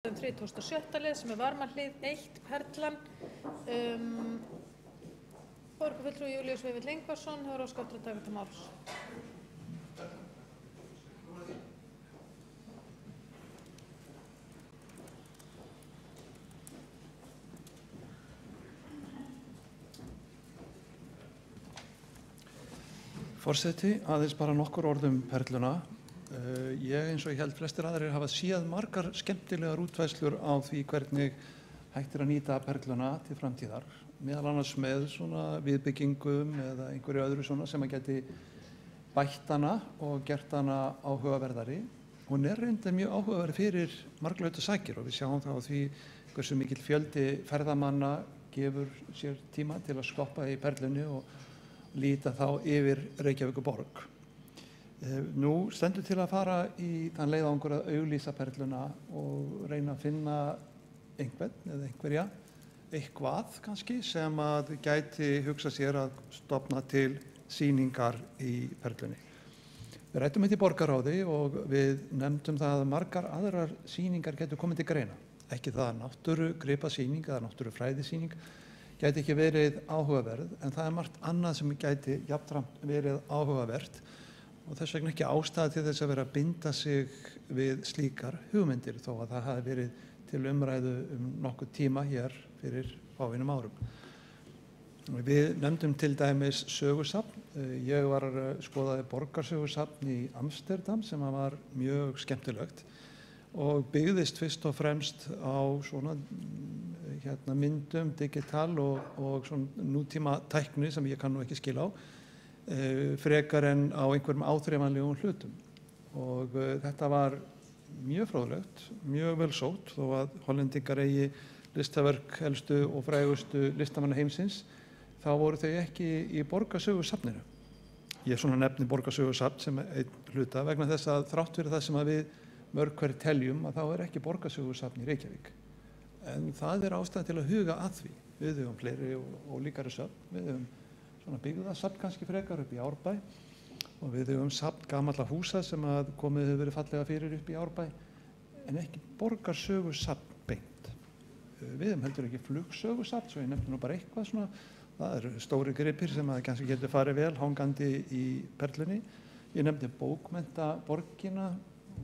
36. lið sem Varmahlíð 1 Perlan. Borgarfulltrúi Júlíus Vífill Ingvarsson hefur óskað eftir að taka til máls. Forseti, aðeins bara nokkur orðum Perluna. Ég eins og ég held flestir aðrir hafa séð margar skemmtilegar útfærslur á því hvernig hægt að nýta Perluna til framtíðar, meðal annars með svona viðbyggingum eða einhverju öðru svona sem að geti bætt hana og gert hana áhugaverðari. Hún reyndar mjög áhugaverð fyrir marglauta sakir og við sjáum það á því hversu mikill fjöldi ferðamanna gefur sér tíma til að skoppa í Perlunni og líta þá yfir Reykjavíkurborg. Nú stendur til að fara í þann leiðangur að auglýsa Perluna og reyna að finna einhvern eða einhverja, eitthvað kannski, sem að gæti hugsa sér að stofna til sýningar í Perlunni. Við ræddum þetta í borgarráði og við nefndum það að margar aðrar sýningar getur komið til greina. Ekki það að náttúrugripasýning eða náttúrufræðisýning gæti ekki verið áhugaverð, en það margt annað sem gæti jafnframt verið áhugavert og þess vegna ekki ástæða til þess að vera að binda sig við slíkar hugmyndir þó að það hafi verið til umræðu nokkuð tíma hér fyrir fáeinum árum. Við nefndum til dæmis sögusafn. Ég var skoðaði borgarsögusafn í Amsterdam sem var mjög skemmtilegt og byggðist fyrst og fremst á svona myndum, digital og svona nútíma tækni sem ég kann nú ekki skil á, frekar en á einhverjum áþreifanlegum hlutum. Og þetta var mjög fróðlegt, mjög vel sótt, þó að Hollendingar eigi listaverk helstu og frægustu listamanna heimsins, þá voru þau ekki í borgarsögusafninu. Ég svona nefni borgarsögusafn sem einn hluta vegna þess að þrátt fyrir það sem að við mörg hver teljum að þá ekki borgarsögusafn í Reykjavík. En það ástæða til að huga að því. Við höfum fleiri og líkari söfn. Við höfum svona byggðasafn kannski frekar upp í Árbæ og við höfum safn gamalla húsa sem að komið hefur verið fallega fyrir upp í Árbæ en ekki borgarsögusafn beint. Við höfum heldur ekki flugsögusafn, svo ég nefndi nú bara eitthvað svona. Það eru stóri gripir sem að kannski getur farið vel hangandi í Perlunni. Ég nefndi bókmenntaborgina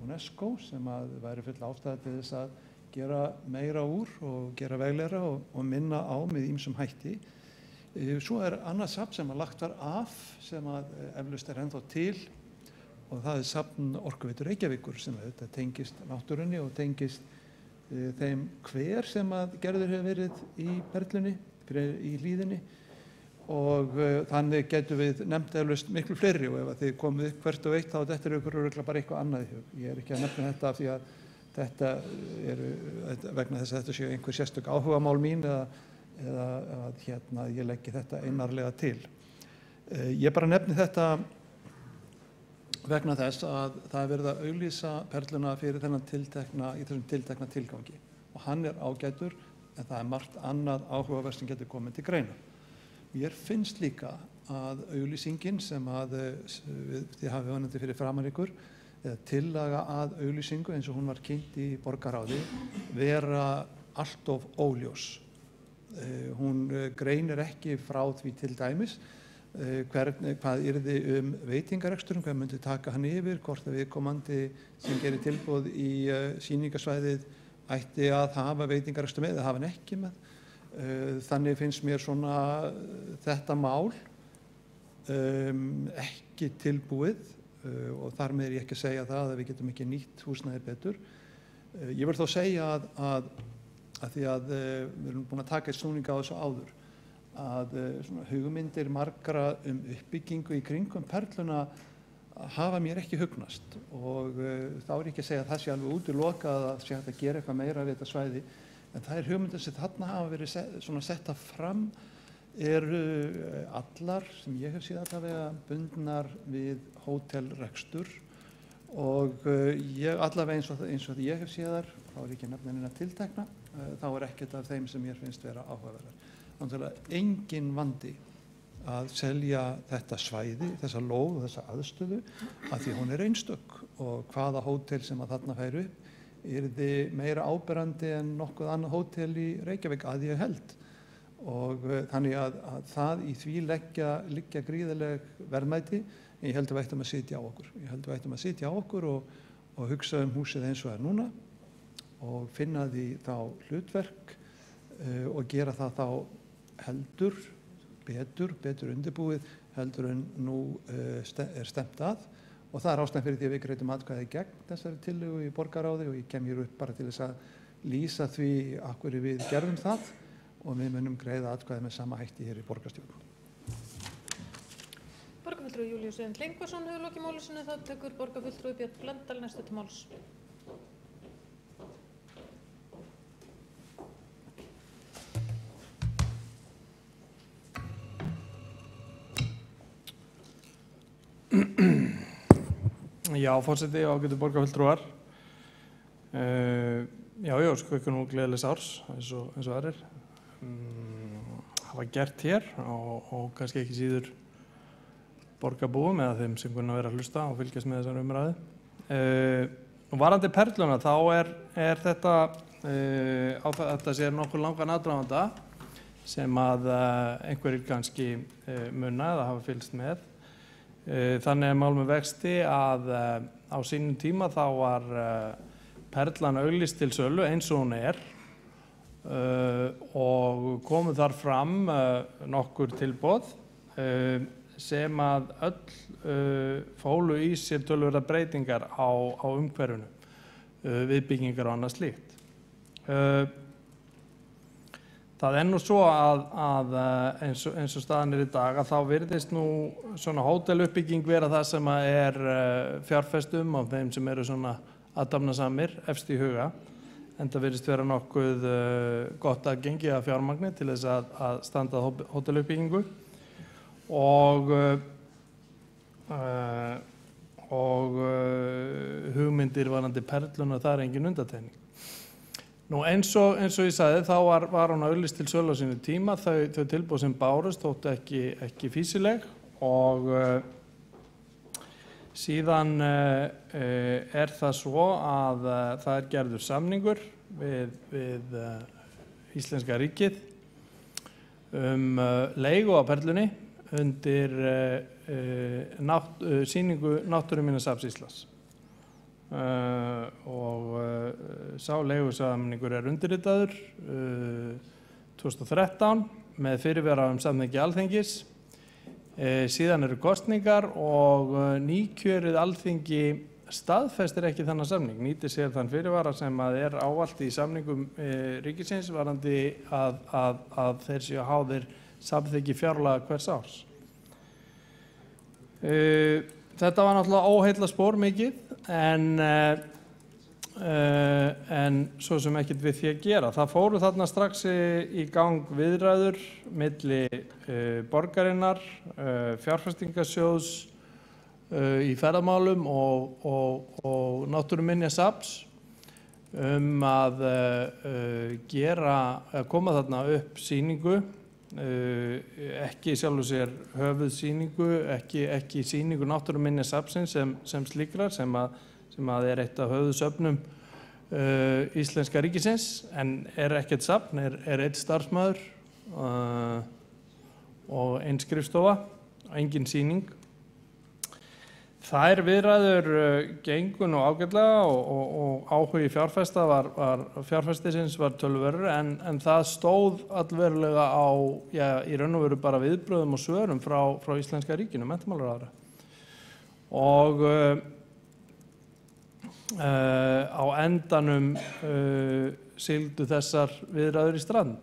UNESCO sem að væri full ástæða til þess að gera meira úr og gera veglegra og minna á með ýmsum hætti. Svo annað safn sem að lagt var af sem að eflaust ennþá til og það safn Orkuveitu Reykjavíkur sem þetta tengist náttúrunni og tengist þeim hver sem að gerður hefur verið í Perlunni, í hlíðinni og þannig getum við nefnt eflaust miklu fleiri og ef að þið komið upp hvert og eitt þá þetta ykkur örugglega bara eitthvað annað í hug. Ég ekki að nefna þetta af því að þetta vegna þess að þetta séu einhver sérstök áhugamál mín eða að ég leggi þetta einarlega til. Ég bara nefni þetta vegna þess að það verið að auglýsa Perluna fyrir þessum tiltekna tilgangi og hann ágætur en það margt annað áhugavert sem getur komið til greina. Mér finnst líka að auglýsingin sem að þið hafið vonandi fyrir framan ykkur eða tillaga að auglýsingu eins og hún var kynnt í borgarráði vera allt of óljós. Hún greinir ekki frá því til dæmis hvað yrði veitingareksturinn, hvað myndi taka hann yfir, hvort að viðkomandi sem gerir tilboð í sýningarsvæðið ætti að hafa veitingarekstur með eða hafa hann ekki með. Þannig finnst mér svona þetta mál ekki tilbúið og þar með ég ekki að segja það að við getum ekki nýtt húsnæði betur. Ég vil þó segja að því að við erum búin að taka í snúning á þessu áður að svona hugmyndir margra uppbyggingu í kringum Perluna hafa mér ekki hugnast og þá ekki að segja að það sé alveg útilokað að sé hægt að gera eitthvað meira við þetta svæði en það hugmyndir sem þarna hafa verið setta fram eru allar sem ég hef séð allavega bundnar við hótelrekstur og allavega eins og ég hef séð þar, þá ekki nefnina tiltekna, þá ekkert af þeim sem mér finnst vera áhugaverðar. Þannig að engin vandi að selja þetta svæði, þessa lóð og þessa aðstöðu af því hún einstök og hvaða hótel sem að þarna fær upp yrði meira áberandi en nokkuð annað hótel í Reykjavík að ég held. Og þannig að það í því liggja gríðarleg verðmæti, en ég held að við ættum að sitja á okkur. Ég held að við ættum að sitja á okkur og hugsa húsið eins og núna og finna því þá hlutverk og gera það þá heldur, betur undirbúið heldur en nú stemt að. Og það ástæðan fyrir því að við greiddum atkvæði gegn þessari tillögu í borgarráði og ég kem hér upp bara til þess að lýsa því af hverju við gerðum það og við munum greiða atkvæði með sama hætti hér í borgarstjórn. Borgarfulltrúi Júlíus Vífill Ingvarsson hefur lokið máli sínu. Þá tekur borgarfulltrúi Björn Blöndal næstu til máls. Já, forseti og ágætu borgarfulltrúar. Sko ekki nú gleðilegs árs eins og aðrir hafa gert hér og kannski ekki síður borgarbúum eða þeim sem kunna vera að hlusta og fylgjast með þessar umræðu. Og varðandi Perluna þá er þetta sér nokkuð langan aðdraganda sem að einhverjir kannski muna eða hafa fylgst með. Þannig er mál með vexti að á sínum tíma þá var Perlan auglýst til sölu eins og hún og komu þar fram nokkur tilboð sem að öll fólu í sér töluverðar breytingar á umhverfinu, viðbyggingar og annað slíkt. Það nú svo að eins og staðan í dag að þá virðist nú svona hóteluppbygging vera það sem fjárfestum af þeim sem eru svona athafnasamir efst í huga. En það virðist vera nokkuð gott aðgengi að fjármagni til þess að standa hóteluppbyggingu og hugmyndir varðandi Perluna, það engin undantekning. Nú eins og ég sagði þá var hún auglýst til sölu á sínu tíma, þau tilboð sem bárust þóttu ekki fýsileg og síðan það svo að það gerður samningur við Íslenska ríkið leigu á Perlunni undir sýningu Náttúruminjasafns Íslands. Og sá leigusamningur undirritaður 2013 með fyrirvara samþykki Alþingis. Síðan eru kosningar og nýkjörið Alþingi staðfestir ekki þennan samning, nýtir sér þann fyrirvara sem ávallt í samningum ríkisins varðandi að þeir séu háðir samþykki fjárlaga hvers árs. Þetta var náttúrulega óheillaspor mikið en svo sem ekkert við því að gera. Það fóru þarna strax í gang viðræður milli borgarinnar, fjárfestingarsjóðs í ferðamálum og Náttúruminjasafns að koma þarna upp sýningu, ekki sjálfur sér höfuðsýningu, ekki sýningu Náttúruminjasafnsins sem slíkrar sem að eitt af höfuðsöfnum Íslenska ríkisins en ekkert safn, einn starfsmaður og ein skrifstofa, engin sýning. Þær viðræður gengu nú ágætlega og áhugi fjárfestisins var töluverður en það stóð allverulega á, í raun og veru bara viðbrögðum og svörum frá Íslenska ríkinu, menntamálaráðherra. Og á endanum sigldu þessar viðræður í strand.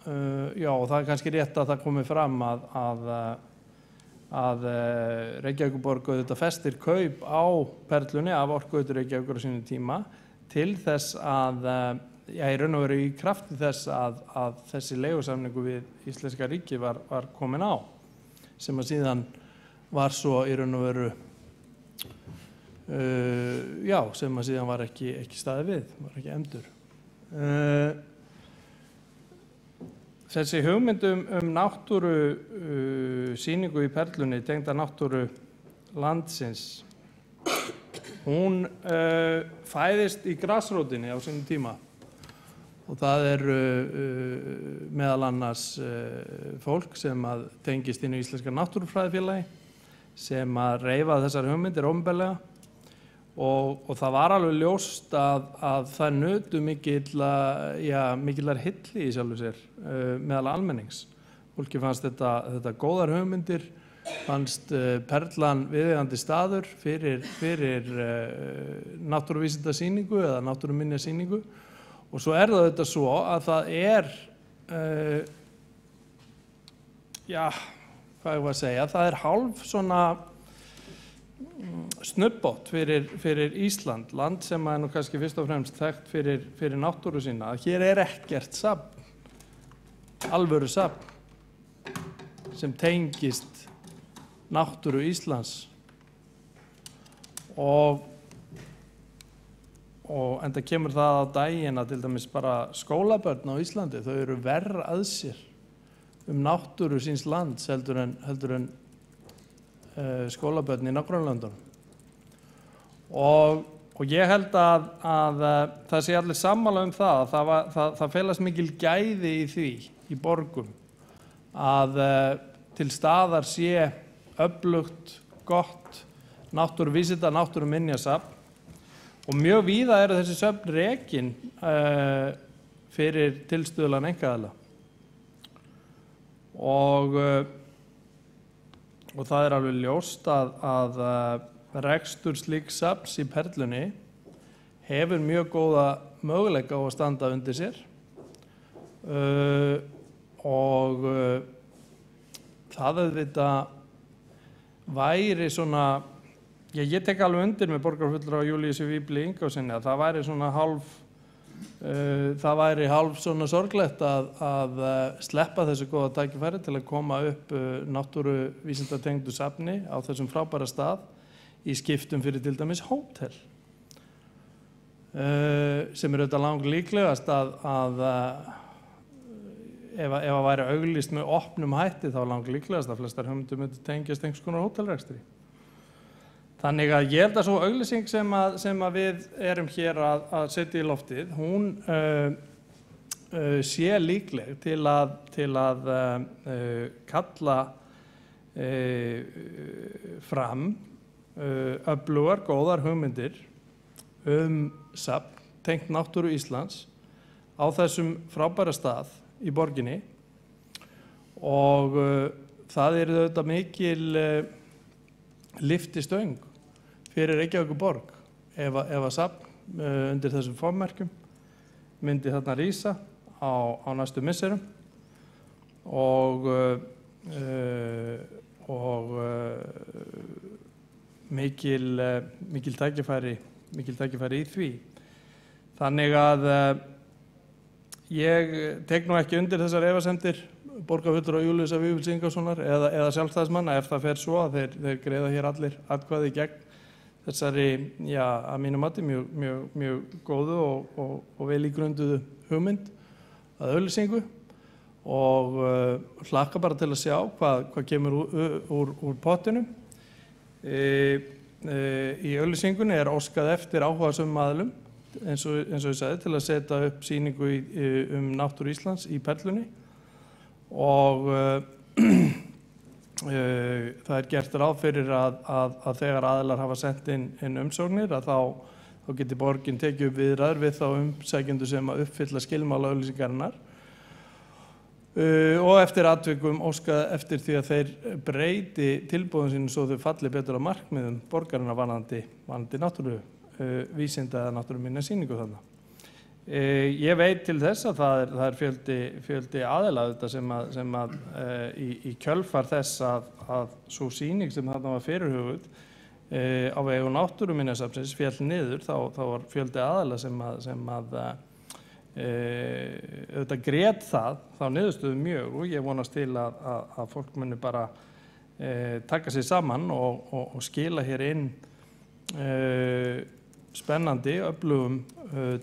Og það kannski rétt að það komi fram að Reykjavíkurborg auðvitað festir kaup á Perlunni af Orkuveitu Reykjavíkur á sínum tíma til þess að, í raun og veru í krafti þess að þessi leigusamningur við Íslenska ríkið var komin á, sem að síðan var svo í raun og veru, sem að síðan var ekki staðið við, var ekki efndur. Þessi hugmynd náttúru sýningu í Perlunni, tengda náttúru landsins, hún fæðist í grasrótinni á sínum tíma og það eru meðal annars fólk sem að tengist inn í Íslenska náttúrufræðifélagi sem að reifa þessar hugmyndir opinberlega og það var alveg ljóst að það nutu mikillar hilli í sjálfu sér meðal almennings. Fólki fannst þetta góðar hugmyndir, fannst Perlan viðeigandi staður fyrir náttúruvísindasýningu eða náttúruminjasýningu og svo það auðvitað svo að það hvað ég var að segja, það hálf svona snubbót fyrir Ísland, land sem nú kannski fyrst og fremst þekkt fyrir náttúru sína, að hér ekkert safn, alvöru safn sem tengist náttúru Íslands og enda kemur það á daginn að til dæmis bara skólabörn á Íslandi, þau eru verr að sér náttúru síns lands heldur en skólabörn í nágrannalöndunum og ég held að það sé allir sammála það felast mikil gæði í því í borgum að til staðar sé öflugt, gott náttúruvísinda, náttúruminjasafn og mjög víða eru þessi söfn rekin fyrir tilstuðlan einkaaðila og það alveg ljóst að rekstur slíks safns í Perlunni hefur mjög góða möguleika á að standa undir sér og það auðvitað væri svona, ég tek alveg undir með borgarfulltrúa Júlíusi Víbli Ingólfssyni að það væri svona hálf svona sorglegt að sleppa þessu góða tækifæri til að koma upp náttúruvísindatengdu safni á þessum frábæra stað í skiptum fyrir til dæmis hótel sem auðvitað langt líklegast að ef að væri auglýst með opnum hætti þá langt líklegast að flestar hugmyndir myndi tengjast einhvers konar hótelrekstri. Þannig að ég held að svo auglýsing sem að við erum hér að setja í loftið, hún sé líkleg til að kalla fram öflugar, góðar hugmyndir safn tengt náttúru Íslands á þessum frábæra stað í borginni og það auðvitað mikil lyftistöng fyrir Reykjavíkurborg ef að safn undir þessum formerkjum myndi þarna rísa á næstu misserum og mikil tækifæri í því. Þannig að ég tek nú ekki undir þessar efasemdir borgarfulltrúa Júlíusar Vífils Ingólfssonar eða sjálfstæðismanna ef það fer svo að þeir greiða hér allir atkvæði gegn þessari, að mínu mati mjög góðu og vel ígrunduðu hugmynd að auglýsingu og hlakka bara til að sjá hvað kemur úr pottinum. Í auglýsingunni óskað eftir áhugasömum aðilum eins og ég sagði til að setja upp sýningu náttúru Íslands í Perlunni og það gert ráð fyrir að þegar aðilar hafa sent inn umsóknir að þá geti borgin tekið upp viðræður við þá umsækjendur sem að uppfylla skilmála auglýsingarinnar og eftir atvikum óskað eftir því að þeir breyti tilboðum sínum svo þau falli betur á markmiðum borgarinnar varðandi náttúruvísinda eða náttúruminjasýningu þarna. Ég veit til þess að það er fjöldi aðila sem að í kjölfar þess að svo sýning sem þarna var fyrirhuguð á vegum náttúruminjasafnsins féll niður þá var fjöldi aðila sem að auðvitað grét þá niðurstöðu mjög og ég vonast til að fólk muni bara taka sig saman og skila hér inn spennandi, öflugum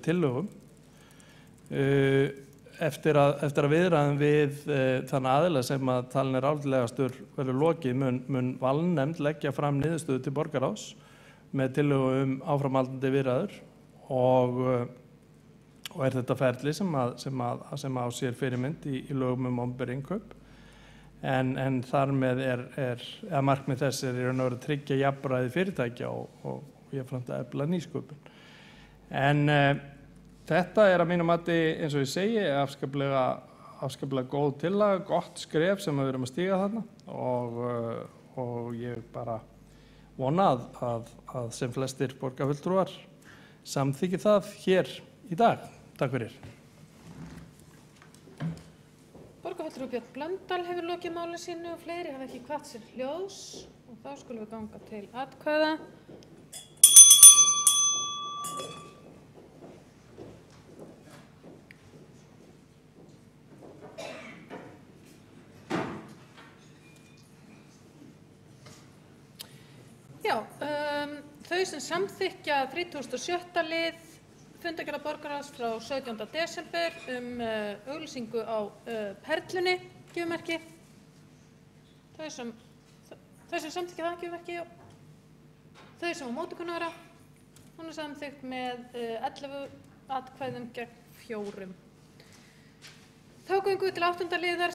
tillögum eftir að viðræðum við þann aðila sem að talin álitlegastur verður lokið mun valnefnd leggja fram niðurstöðu til borgarráðs með tillögu áframhaldandi viðræður og þetta ferli sem á sér fyrirmynd í lögum opinber innkaup en þar með markmið þess í raun og veru að tryggja jafnræði fyrirtækja og jafnframt að efla nýsköpun. En þetta að mínu mati, eins og ég segi, afskaplega góð tillaga, gott skref sem við erum að stíga þarna og ég bara vona að sem flestir borgarfulltrúar samþykki það hér í dag. Takk fyrir. Borgarfulltrúi Björn Blöndal hefur lokið máli sínu og fleiri hafa ekki kvatt sér hljóðs og þá skulum við ganga til atkvæða. Já, þau sem samþykkja 37. lið fundargerðar borgarráðs frá 17. desember auglýsingu á Perlunni gjöfumerki. Þau sem samþykkja það gjöfumerki, þau sem á móti kunna vera, hún samþykkt með 11 atkvæðum gegn 4. Þá göngum við til 8. liðar